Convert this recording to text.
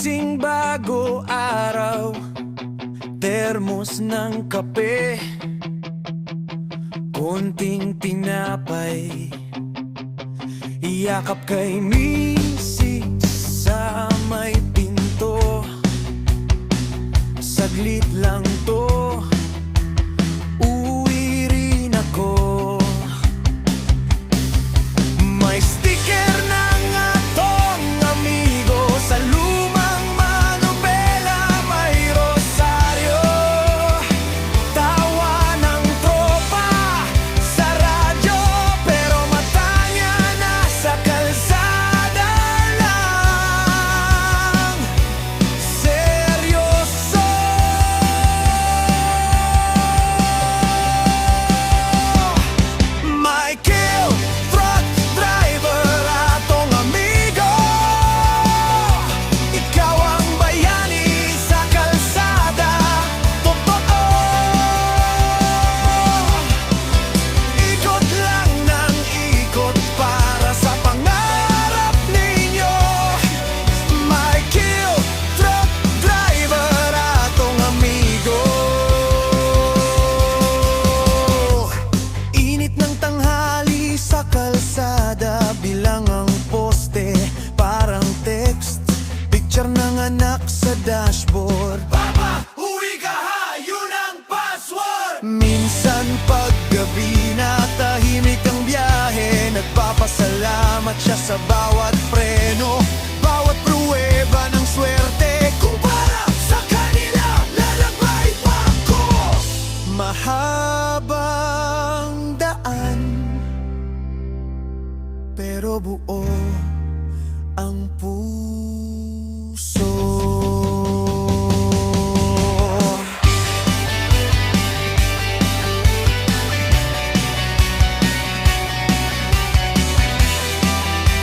Gising bago araw, termos ng kape, konting tinapay, iyakap kay misis sa may pinto. Saglit lang to, uwi rin ako. May sticker ng atong amigo sa lumang manobela, may rosaryo, tawa ng tropa sa radyo, pero mata niya nasa kalsada lang. Seryoso. Michael, truck driver, atong amigo, ikaw ang bayani sa kalsada. Totoo, ikot lang ng ikot para sa pangarap ninyo. Michael, truck driver, atong amigo. Init ng tanghali sa kalsada, bilang ang poste, parang text, picture ng anak sa dashboard. Papa, uwi ka ha, yun ang password. Minsan paggabi na tahimik ang biyahe, nagpapasalamat siya sa bawat preno, bawat pruweba ng swerte. Kumpara sa kanila, lalakbay pa ako. Mahabang daan, pero buo